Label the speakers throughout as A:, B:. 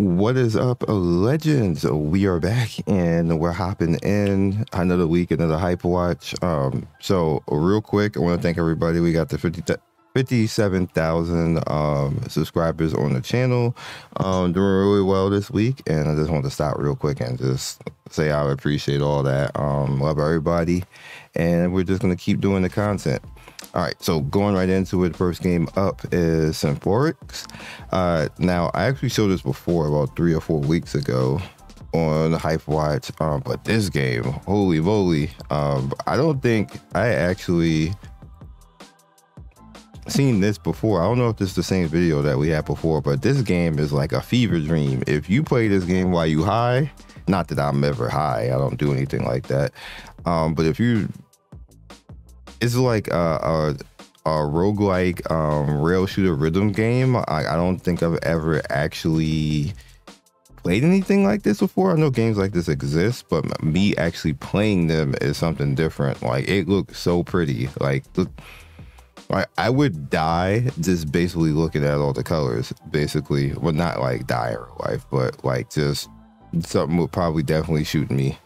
A: What is up, legends? We are back and we're hopping in another week, another hype watch. So real quick, I want to thank everybody. We got the 57,000 subscribers on the channel. Doing really well this week, and I just want to stop real quick and just say I appreciate all that. Love everybody, and we're just gonna keep doing the content. All right, so going right into it, first game up is Symphorix. Now, I actually showed this before about 3 or 4 weeks ago on Hype Watch, but this game, holy moly, I don't think I actually seen this before. I don't know if this is the same video that we had before, but this game is like a fever dream. If you play this game while you high, not that I'm ever high, I don't do anything like that, but if you... It's like a roguelike rail shooter rhythm game. I don't think I've ever actually played anything like this before. I know games like this exist, but me actually playing them is something different. Like, it looks so pretty. Like, look, I would die just basically looking at all the colors, basically. Well, not like die in real life, but like just something would probably definitely shoot me.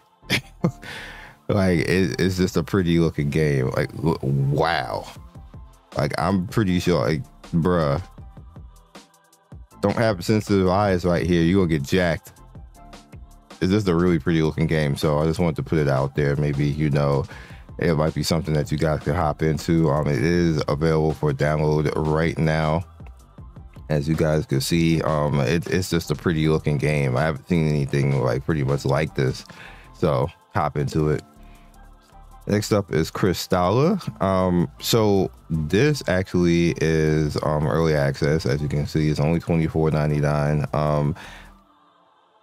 A: Like, it's just a pretty looking game. Like, wow. Like, I'm pretty sure, like, bruh, don't have sensitive eyes right here, you gonna get jacked. It's just a really pretty looking game, so I just wanted to put it out there. Maybe, you know, it might be something that you guys can hop into. It is available for download right now, as you guys can see. It's just a pretty looking game. I haven't seen anything like pretty much like this, so hop into it. Next up is Crystalla. So this actually is early access. As you can see, it's only $24.99.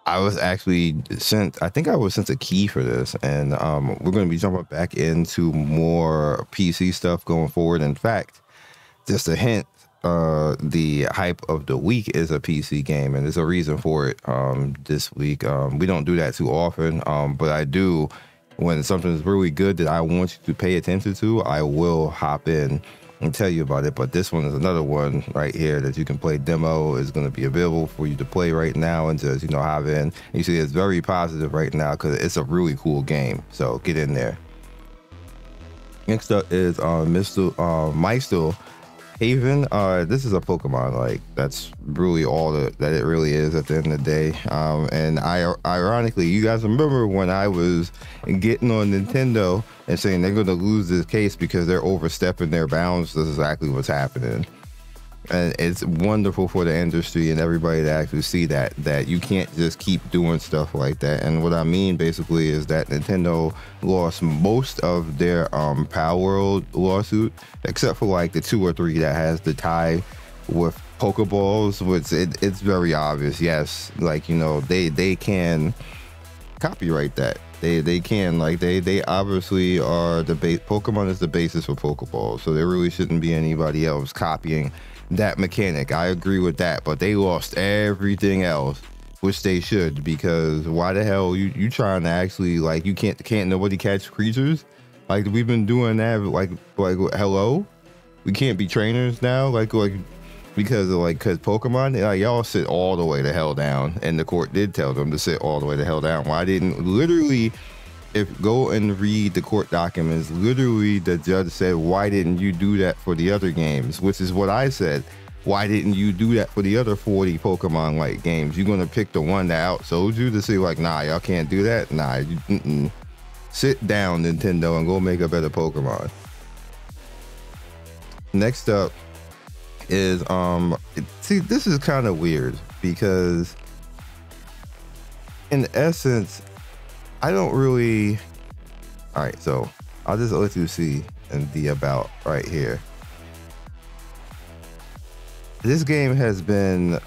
A: I was actually sent, I think I was sent a key for this, and we're going to be jumping back into more PC stuff going forward. In fact, just a hint, the hype of the week is a PC game, and there's a reason for it this week. We don't do that too often, but I do. When something's really good that I want you to pay attention to, I will hop in and tell you about it. But this one is another one right here that you can play. Demo is going to be available for you to play right now and just, you know, hop in. And you see it's very positive right now because it's a really cool game. So get in there. Next up is Mystal Haven. This is a Pokemon. Like, that's really all that it really is at the end of the day. And ironically, you guys remember when I was getting on Nintendo and saying they're going to lose this case because they're overstepping their bounds? This is exactly what's happening. And it's wonderful for the industry and everybody to actually see that you can't just keep doing stuff like that. And what I mean basically is that Nintendo lost most of their Power World lawsuit, except for like the 2 or 3 that has the tie with Pokeballs, which it's very obvious. Yes, like, you know, they can copyright that. They can, like, they obviously are the base. Pokemon is the basis for Pokeballs, so there really shouldn't be anybody else copying that mechanic. I agree with that, but they lost everything else, which they should, because why the hell you trying to actually, like, you can't nobody catch creatures? Like, we've been doing that, like hello, we can't be trainers now, like because Pokemon, like, y'all sit all the way the hell down, and the court did tell them to sit all the way the hell down. Why didn't, literally, if go and read the court documents, literally the judge said, why didn't you do that for the other games? Which is what I said. Why didn't you do that for the other 40 Pokemon like games? You're gonna pick the one that outsold you to say, like, nah, y'all can't do that? Nah, sit down, Nintendo, and go make a better Pokemon. Next up is see, this is kind of weird because in essence, I don't really... All right, so I'll just let you see in the about right here. This game has been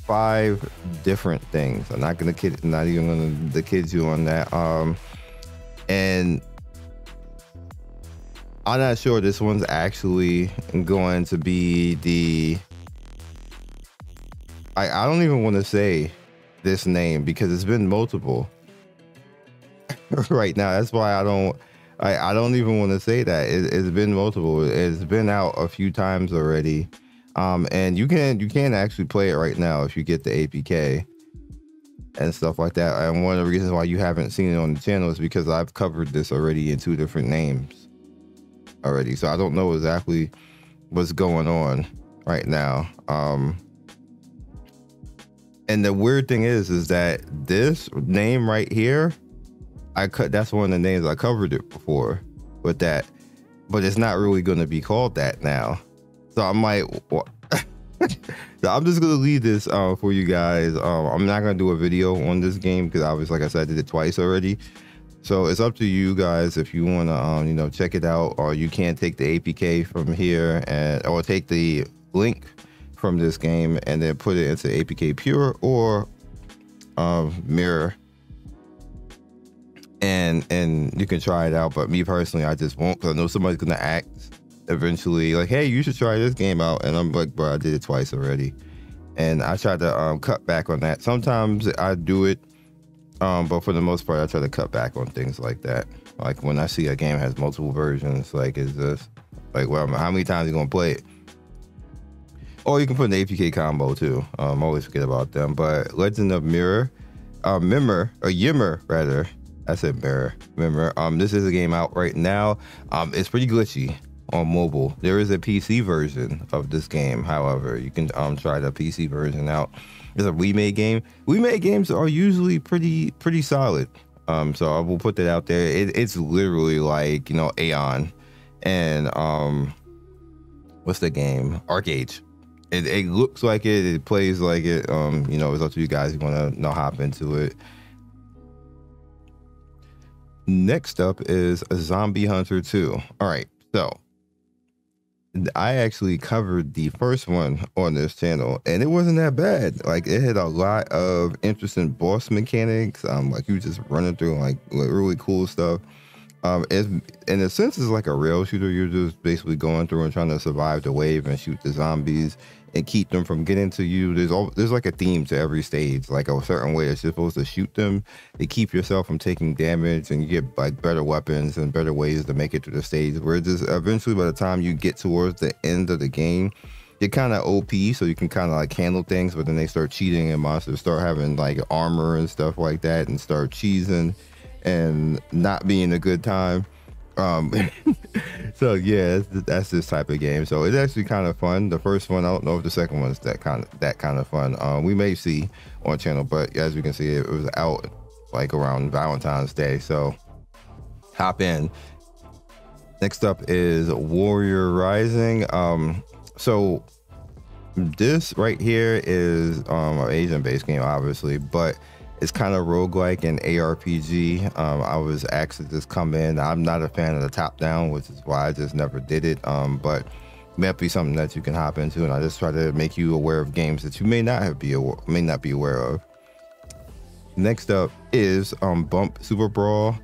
A: 5 different things. I'm not even gonna kid you on that. And I'm not sure this one's actually going to be the... I don't even want to say this name because it's been multiple right now. That's why I don't even want to say that. It's been multiple. It's been out a few times already. And you can actually play it right now if you get the APK. and stuff like that. And one of the reasons why you haven't seen it on the channel is because I've covered this already in 2 different names already. So I don't know exactly what's going on right now. And the weird thing is that this name right here, that's one of the names I covered it before with that, but it's not really going to be called that now. So I'm like, what? So I'm just gonna leave this for you guys. I'm not gonna do a video on this game because obviously, like I said, I did it twice already. So it's up to you guys if you want to, you know, check it out, or you can take the APK from here or take the link from this game and then put it into APK Pure or Mirror, and you can try it out. But me personally, I just won't, because I know somebody's gonna act eventually like, hey, you should try this game out, and I'm like, bro, I did it twice already. And I try to cut back on that. Sometimes I do it, but for the most part, I try to cut back on things like that. Like when I see a game has multiple versions, like, is this like, well, how many times are you gonna play it? Or you can put an APK combo too. Always forget about them. But Legend of Yimmer, rather. I said Mirror. This is a game out right now. It's pretty glitchy on mobile. There is a PC version of this game. However, you can try the PC version out. It's a remade game. Remade games are usually pretty solid. So I will put that out there. It's literally like, you know, Aeon and what's the game? Arcade. It looks like it. It plays like it. You know, it's up to you guys. You want to hop into it. Next up is Zombie Hunter 2. All right, so I actually covered the first one on this channel, and it wasn't that bad. Like, it had a lot of interesting boss mechanics. Like, you just running through like really cool stuff. In a sense, it's like a rail shooter. You're just basically going through and trying to survive the wave and shoot the zombies and keep them from getting to you. There's like a theme to every stage, like a certain way that you're supposed to shoot them to keep yourself from taking damage, and you get like better weapons and better ways to make it to the stage, where just eventually by the time you get towards the end of the game, you're kind of OP, so you can kind of like handle things, but then they start cheating and monsters start having like armor and stuff like that and start cheesing and not being a good time. So yeah, that's this type of game. So it's actually kind of fun. The first one, I don't know if the second one is that kind of fun. We may see on channel, but as you can see, it was out like around Valentine's Day. So hop in. Next up is Warrior Rising. So this right here is an Asian-based game, obviously, but it's kind of roguelike and ARPG. I was asked to just come in. I'm not a fan of the top-down, which is why I just never did it. But it might be something that you can hop into, and I just try to make you aware of games that you may not be aware of. Next up is Bump Super Brawl.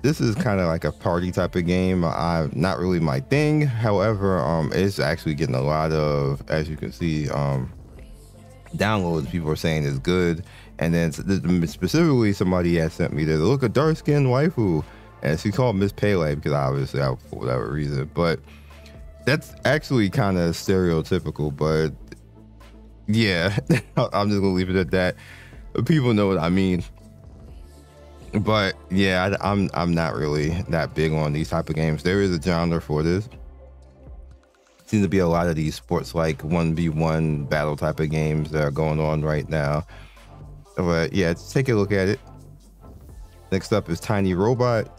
A: This is kind of like a party type of game. Not really my thing. However, it's actually getting a lot of, as you can see, downloads. People are saying it's good. And then specifically somebody had sent me this, look, a dark skinned waifu, and she called Miss Pele, because obviously for whatever reason, but that's actually kind of stereotypical. But yeah, I'm just gonna leave it at that. People know what I mean. But yeah, I'm not really that big on these type of games. There is a genre for this. Seems to be a lot of these sports like 1v1 battle type of games that are going on right now. But yeah, take a look at it. Next up is Tiny Robot.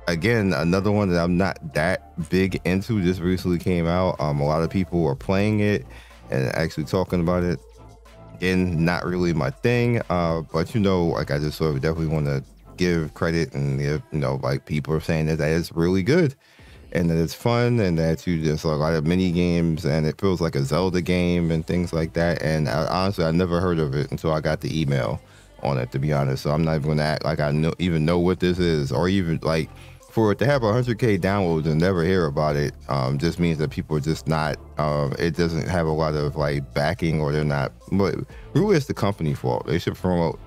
A: Again, another one that I'm not that big into. Just recently came out. A lot of people are playing it and actually talking about it. Again, not really my thing. But you know, like, I just sort of definitely want to give credit, and if, you know, like, people are saying that it's really good and that it's fun, and that you just a lot of mini games, and it feels like a Zelda game and things like that. And honestly, I never heard of it until I got the email on it, to be honest. So I'm not even gonna act like I even know what this is, or even like for it to have 100K downloads and never hear about it. Just means that people are just not. It doesn't have a lot of like backing, or they're not. But really, it's the company fault. They should promote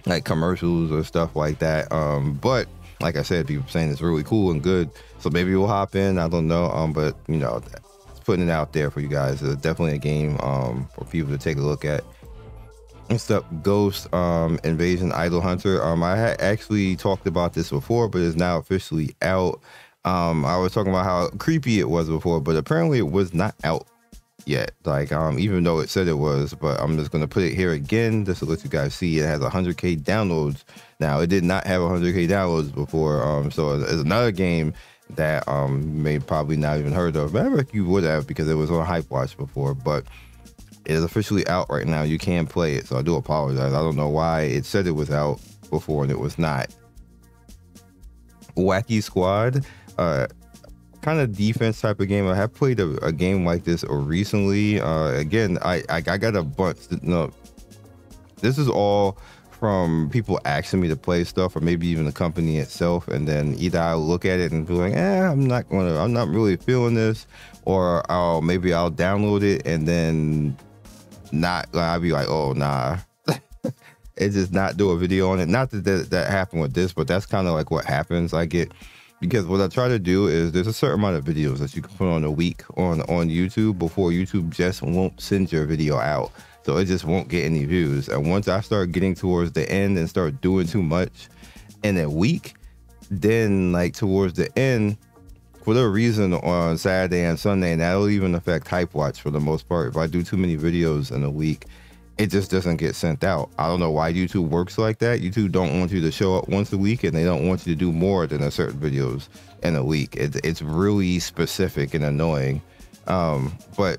A: like commercials or stuff like that. But like I said, people saying it's really cool and good, so maybe we'll hop in. I don't know. But you know, putting it out there for you guys. It's definitely a game for people to take a look at. What's up, Ghost Invasion Idol Hunter? I had actually talked about this before, but it's now officially out. I was talking about how creepy it was before, but apparently it was not out yet. Like, even though it said it was, but I'm just gonna put it here again just to let you guys see it has 100K downloads now. It did not have 100K downloads before, so it's another game that may probably not even heard of. Maybe you would have because it was on Hypewatch before, but it is officially out right now. You can play it, so I do apologize. I don't know why it said it was out before and it was not. Wacky Squad, kind of defense type of game. I have played a game like this recently. Again, I got a bunch. No, this is all from people asking me to play stuff, or maybe even the company itself, and then either I look at it and be like, I'm not really feeling this, or maybe I'll download it and then I'll be like, oh nah. It just not do a video on it. Not that happened with this, but that's kind of like what happens. I get, because what I try to do is there's a certain amount of videos that you can put on a week on YouTube before YouTube just won't send your video out. So it just won't get any views. And once I start getting towards the end and start doing too much in a week, then like towards the end, for whatever reason on Saturday and Sunday, and that'll even affect Hypewatch for the most part. If I do too many videos in a week, it just doesn't get sent out. I don't know why YouTube works like that. YouTube don't want you to show up once a week, and they don't want you to do more than a certain videos in a week. It's really specific and annoying. But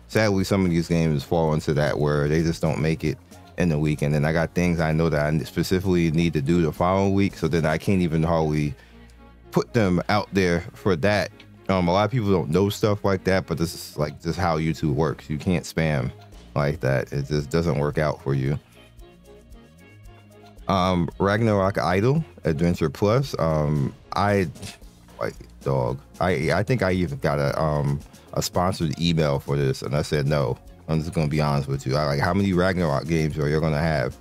A: sadly, some of these games fall into that where they just don't make it in the week. And then I got things I know that I specifically need to do the following week, so then I can't even hardly put them out there for that. A lot of people don't know stuff like that, but this is like just how YouTube works. You can't spam like that. It just doesn't work out for you. Ragnarok Idol Adventure Plus. I think I even got a sponsored email for this, and I said no. I'm just gonna be honest with you. Like, how many Ragnarok games are you gonna have?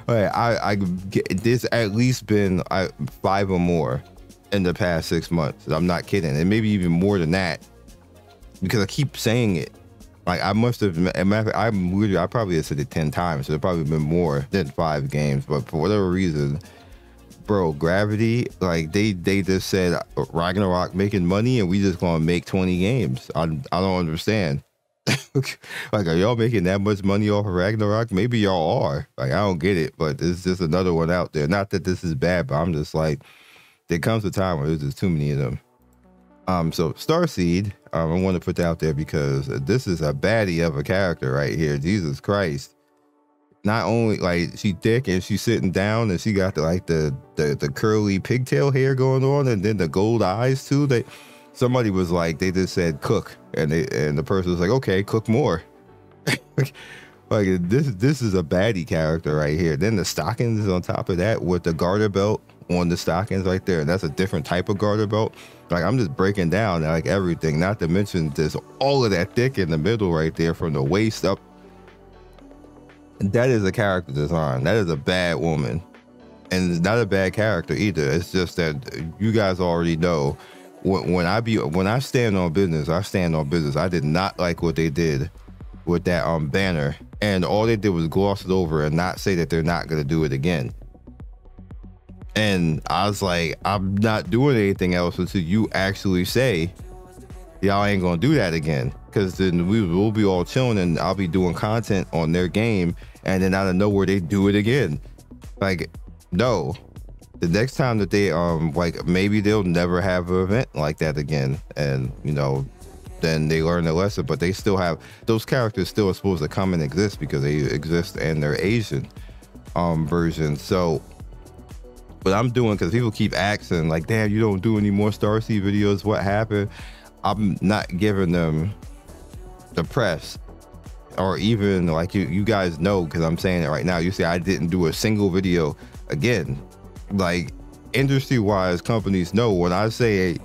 A: I get this at least been 5 or more in the past 6 months. I'm not kidding, and maybe even more than that, because I keep saying it. Like, I must have, I probably have said it 10 times, so there probably been more than 5 games, but for whatever reason, bro, Gravity, like they just said Ragnarok making money and we just gonna make 20 games. I don't understand. Like, are y'all making that much money off of Ragnarok? Maybe y'all are. Like, I don't get it, but it's just another one out there. Not that this is bad, but I'm just like, there comes a time where there's just too many of them. So Starseed, I want to put that out there because this is a baddie of a character right here. Jesus Christ. Not only, like, she thick and she's sitting down and she got the curly pigtail hair going on, and then the gold eyes too. Somebody was like, they just said cook, and the person was like, okay, cook more. Like, this is a baddie character right here. Then the stockings on top of that with the garter belt on the stockings right there, and that's a different type of garter belt. Like, I'm just breaking down like everything, not to mention this all of that thick in the middle right there from the waist up. That is a character design. That is a bad woman, and it's not a bad character either. It's just that you guys already know when I stand on business, I stand on business. I did not like what they did with that banner, and all they did was gloss it over and not say that they're not gonna do it again. And I was like, I'm not doing anything else until you actually say y'all ain't gonna do that again, because then we'll be all chilling and I'll be doing content on their game, and then out of nowhere they do it again. Like, no. The next time that they like, maybe they'll never have an event like that again, and you know, then they learn their lesson. But they still have those characters still are supposed to come and exist because they exist in their Asian version. So what I'm doing, because people keep asking like, damn, you don't do any more Starseed videos, what happened? I'm not giving them the press, or even like you guys know, because I'm saying it right now. You see, I didn't do a single video again. Like, industry wise, companies know when I say,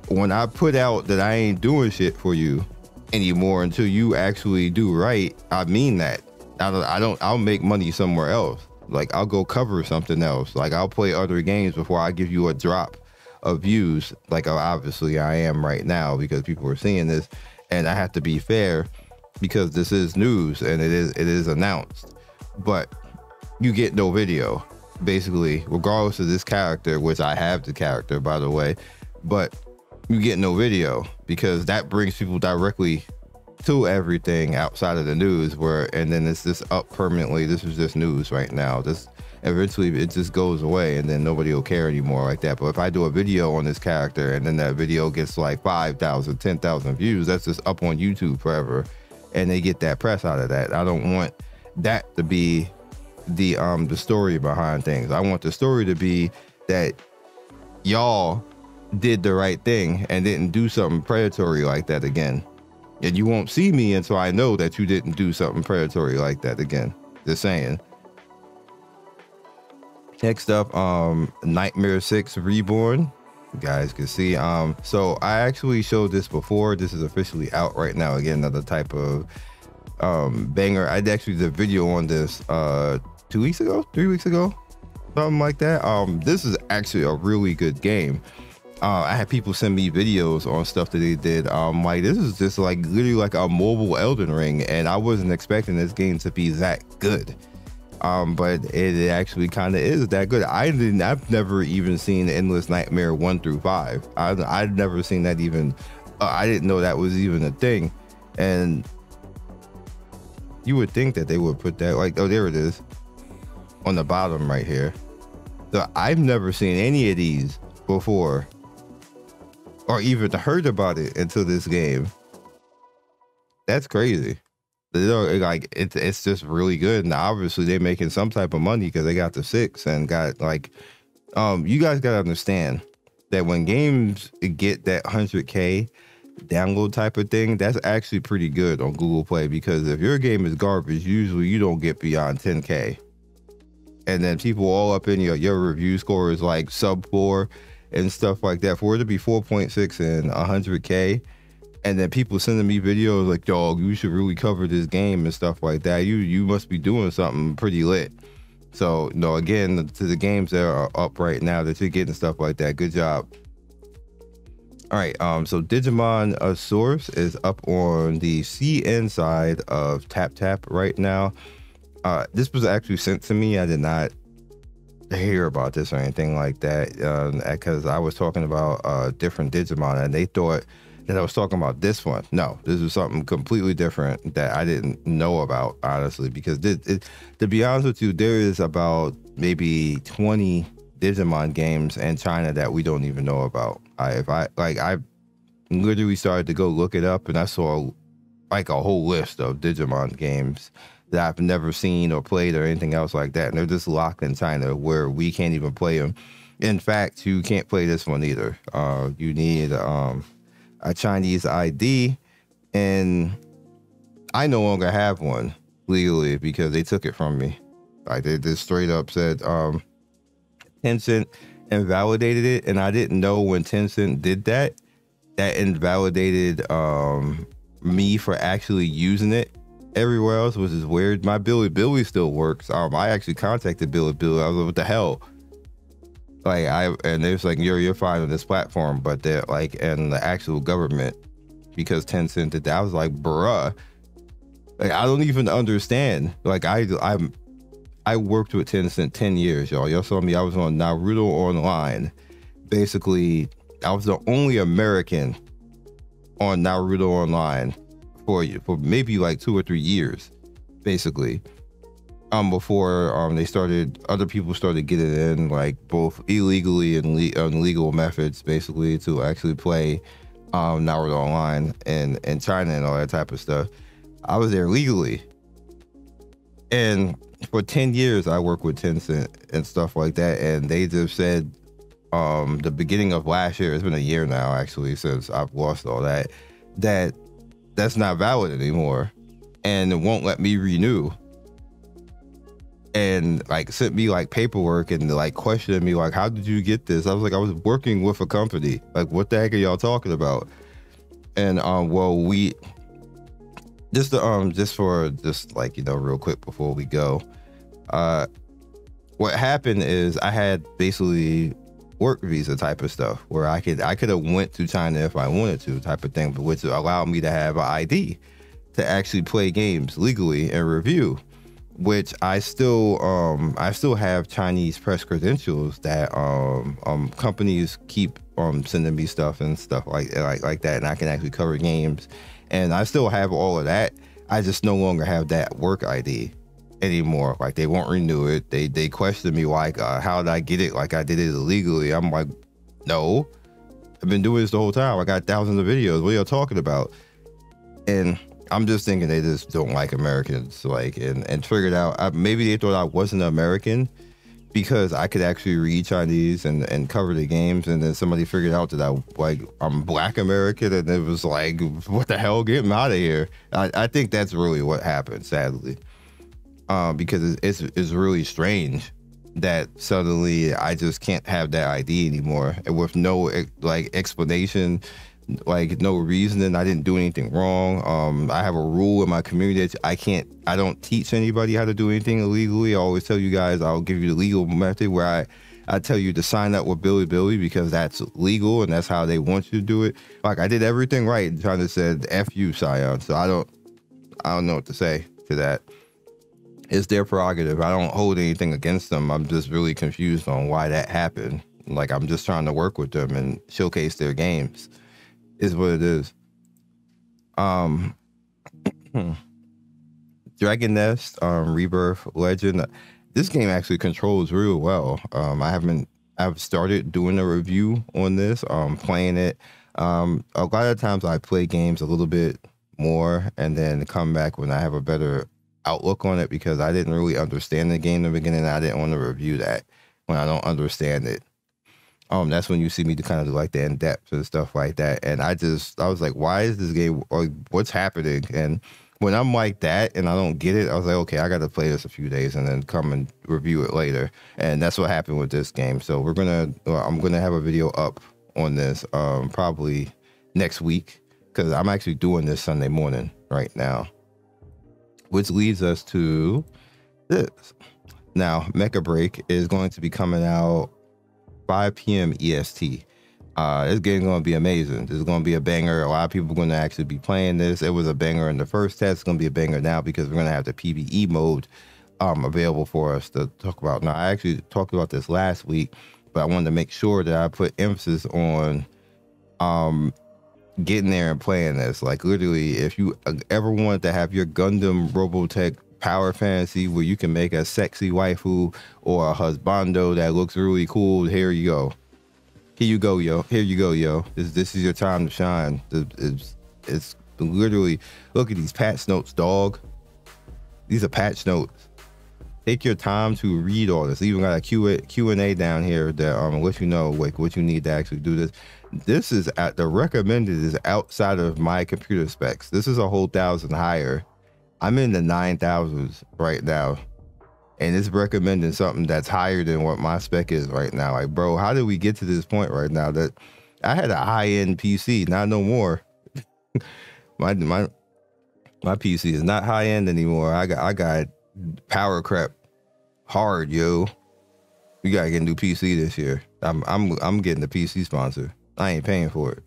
A: when I put out that I ain't doing shit for you anymore until you actually do right, I mean that. I'll make money somewhere else. Like, I'll go cover something else. Like, I'll play other games before I give you a drop of views. Like, obviously I am right now because people are seeing this, and I have to be fair because this is news and it is announced, but you get no video, basically, regardless of this character, which I have the character, by the way, but you get no video because that brings people directly to everything outside of the news, and then it's just up permanently. This is just news right now. This eventually it just goes away and then nobody will care anymore like that. But if I do a video on this character and then that video gets like 5,000, 10,000 views, that's just up on YouTube forever. And they get that press out of that. I don't want that to be the story behind things. I want the story to be that y'all did the right thing and didn't do something predatory like that again. And you won't see me until I know that you didn't do something predatory like that again. Just saying. Next up, Nightmare 6 Reborn. You guys can see. So I actually showed this before. This is officially out right now. Again, another type of banger. I actually did a video on this 2 weeks ago, 3 weeks ago, something like that. This is actually a really good game. I had people send me videos on stuff that they did. Like this is just like literally like a mobile Elden Ring, and I wasn't expecting this game to be that good. But it actually kind of is that good. I've never even seen Endless Nightmare 1 through 5. I'd never seen that even. I didn't know that was even a thing. And you would think that they would put that like, oh, there it is on the bottom right here. So I've never seen any of these before, or even heard about it until this game. That's crazy. Like it's just really good, and obviously they're making some type of money because they got the 6 and got like, you guys gotta understand that when games get that 100K download type of thing, that's actually pretty good on Google Play, because if your game is garbage, usually you don't get beyond 10K, and then people all up in your review score is like sub 4 and stuff like that. For it to be 4.6 and 100K, and then people sending me videos like, dog, you should really cover this game and stuff like that. You must be doing something pretty lit. So, no, again, to the games that are up right now that you're getting stuff like that, good job. All right, so Digimon Source is up on the CN side of TapTap right now. This was actually sent to me. I did not hear about this or anything like that, because I was talking about different Digimon, and they thought that I was talking about this one. No, this is something completely different that I didn't know about, honestly, because to be honest with you, there is about maybe 20 Digimon games in China that we don't even know about. I literally started to go look it up, and I saw like a whole list of Digimon games that I've never seen or played or anything else like that, and they're just locked in China where we can't even play them. In fact, you can't play this one either. You need a Chinese ID, and I no longer have one legally because they took it from me. Like they just straight up said Tencent invalidated it, and I didn't know when Tencent did that invalidated me for actually using it everywhere else, which is weird. My Bilibili still works. I actually contacted Bilibili. I was like, what the hell? Like and they was like, you're fine on this platform, but they're like, and the actual government, because Tencent did that. I was like, bruh, like I don't even understand. Like I worked with Tencent 10 years, y'all. Y'all saw me. I was on Naruto Online. Basically, I was the only American on Naruto Online for maybe like 2 or 3 years, basically. Before other people started getting in, like both illegally and legal methods, basically, to actually play Naruto Online in China and all that type of stuff. I was there legally, and for 10 years I worked with Tencent and stuff like that, and they just said the beginning of last year, it's been a year now actually since I've lost all that's not valid anymore, and it won't let me renew. And like sent me like paperwork and like questioned me like, how did you get this? I was like, I was working with a company. Like, what the heck are y'all talking about? And well, we just like, you know, real quick before we go, what happened is I had basically work visa type of stuff where I could have went to China if I wanted to type of thing, but which allowed me to have an ID to actually play games legally and review, which I still have Chinese press credentials that companies keep sending me stuff and stuff like that, and I can actually cover games, and I still have all of that. I just no longer have that work ID anymore. Like, they won't renew it. They question me like, how did I get it? Like, I did it illegally. I'm like, no, I've been doing this the whole time. I got thousands of videos. What are y'all talking about? And I'm just thinking they just don't like Americans, like, and figured out maybe they thought I wasn't American because I could actually read Chinese and cover the games, and then somebody figured out that I'm Black American, and it was like, what the hell, get me out of here. I think that's really what happened, sadly, because it's really strange that suddenly I just can't have that ID anymore, and with no like explanation, like no reasoning. I didn't do anything wrong. I have a rule in my community that I don't teach anybody how to do anything illegally. I always tell you guys, I'll give you the legal method where I tell you to sign up with Bilibili because that's legal and that's how they want you to do it. Like, I did everything right and trying to say F you, Sion. So I don't know what to say to that. It's their prerogative. I don't hold anything against them. I'm just really confused on why that happened. Like, I'm just trying to work with them and showcase their games. Is what it is. Dragon Nest, Rebirth Legend. This game actually controls real well. I've started doing a review on this, playing it. A lot of times I play games a little bit more and then come back when I have a better outlook on it, because I didn't really understand the game in the beginning. I didn't want to review that when I don't understand it. That's when you see me to kind of do like the in-depth and stuff like that. And I was like, why is this game, or what's happening? And when I'm like that and I don't get it, I was like, okay, I got to play this a few days and then come and review it later. And that's what happened with this game. So I'm going to have a video up on this probably next week, because I'm actually doing this Sunday morning right now, which leads us to this. Now, Mecha Break is going to be coming out 5 p.m. EST. This game's going to be amazing. This is going to be a banger. A lot of people are going to actually be playing this. It was a banger in the first test. It's going to be a banger now because we're going to have the PvE mode available for us to talk about. Now, I actually talked about this last week, but I wanted to make sure that I put emphasis on getting there and playing this. Like, literally, if you ever wanted to have your Gundam Robotech power fantasy where you can make a sexy waifu or a husbando that looks really cool, here you go. Here you go, yo. Here you go, yo. This is your time to shine. It's literally, look at these patch notes, dog. These are patch notes. Take your time to read all this. Even got a Q&A down here that let you know like what you need to actually do this. This is at the recommended is outside of my computer specs. This is a whole 1,000 higher. I'm in the 9,000s right now, and it's recommending something that's higher than what my spec is right now. Like, bro, how did we get to this point right now that I had a high-end PC, not no more. my PC is not high-end anymore. I got power crap hard, yo. We gotta get a new PC this year. I'm getting the PC sponsor. I ain't paying for it.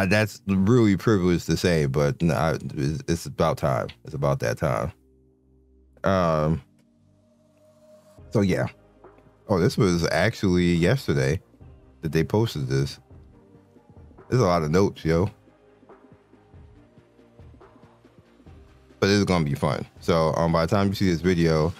A: That's really privileged to say, but it's about time. It's about that time. So yeah. Oh, this was actually yesterday that they posted this. There's a lot of notes, yo. But it's gonna be fun. So by the time you see this video,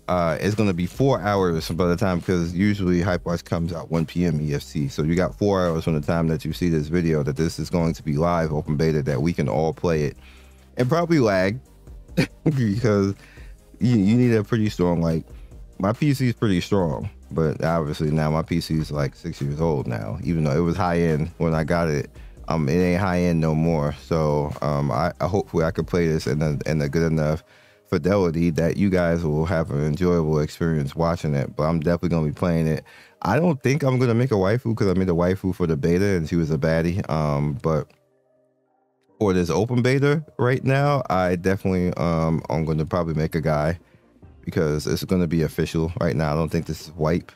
A: it's gonna be 4 hours by the time, because usually Hypewatch comes out 1 p.m. EST. So you got 4 hours from the time that you see this video that this is going to be live open beta, that we can all play it, and probably lag because you need a pretty strong, like, my PC is pretty strong, but obviously now my PC is like 6 years old now, even though it was high end when I got it. It ain't high end no more. So I hopefully I could play this in a good enough fidelity that you guys will have an enjoyable experience watching it. But I'm definitely gonna be playing it. I don't think I'm gonna make a waifu, because I made a waifu for the beta and she was a baddie. But for this open beta right now, I definitely I'm gonna probably make a guy, because it's gonna be official right now. I don't think this is wipe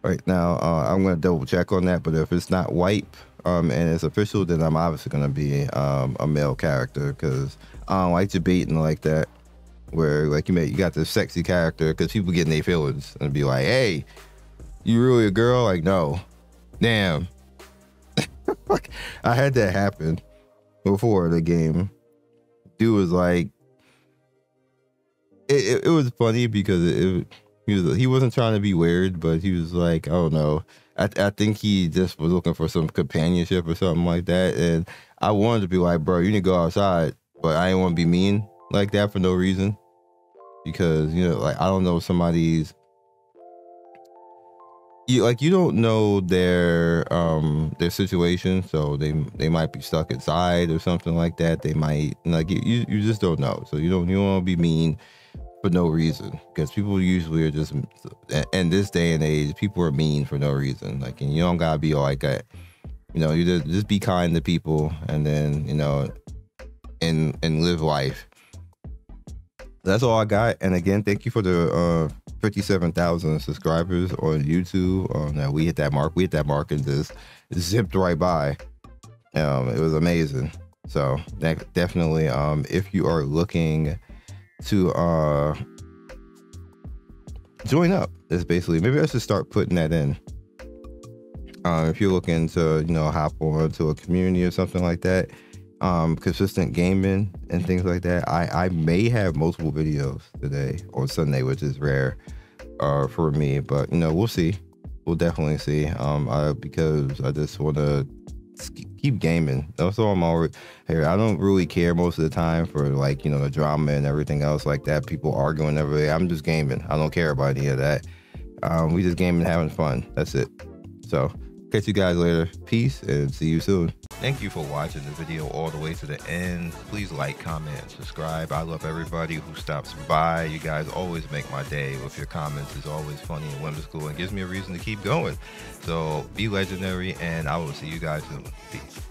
A: right now. I'm gonna double check on that, but if it's not wipe, and it's official, then I'm obviously gonna be a male character because I don't like debating like that, where like you got this sexy character because people get in their feelings and be like, hey, you really a girl? Like, no. Damn. I had that happen before the game. Dude was like, it was funny because he wasn't trying to be weird, but he was like, I don't know. I think he just was looking for some companionship or something like that. And I wanted to be like, bro, you need to go outside, but I didn't want to be mean like that for no reason. Because, you know, like, I don't know somebody's, you don't know their situation, so they might be stuck inside or something like that. They might, like, you just don't know. So you don't want to be mean for no reason, because people usually are just, in this day and age, people are mean for no reason. Like, and you don't gotta be like that. You know, you just be kind to people, and then, you know, and live life. That's all I got. And again, thank you for the 57,000 subscribers on YouTube. We hit that mark. We hit that mark and just zipped right by. It was amazing. So that definitely, if you are looking to join up, it's basically, maybe I should start putting that in. If you're looking to, you know, hop on to a community or something like that, consistent gaming and things like that, I may have multiple videos today on Sunday, which is rare for me, but you know, we'll see. We'll definitely see. Because I just want to keep gaming. That's all I'm already here. I don't really care most of the time for, like, you know, the drama and everything else like that, people arguing every day. I'm just gaming. I don't care about any of that. We just gaming, having fun. That's it. So catch you guys later. Peace and see you soon. Thank you for watching the video all the way to the end. Please like, comment, and subscribe. I love everybody who stops by. You guys always make my day with your comments. It's always funny and whimsical and gives me a reason to keep going. So be legendary, and I will see you guys soon. Peace.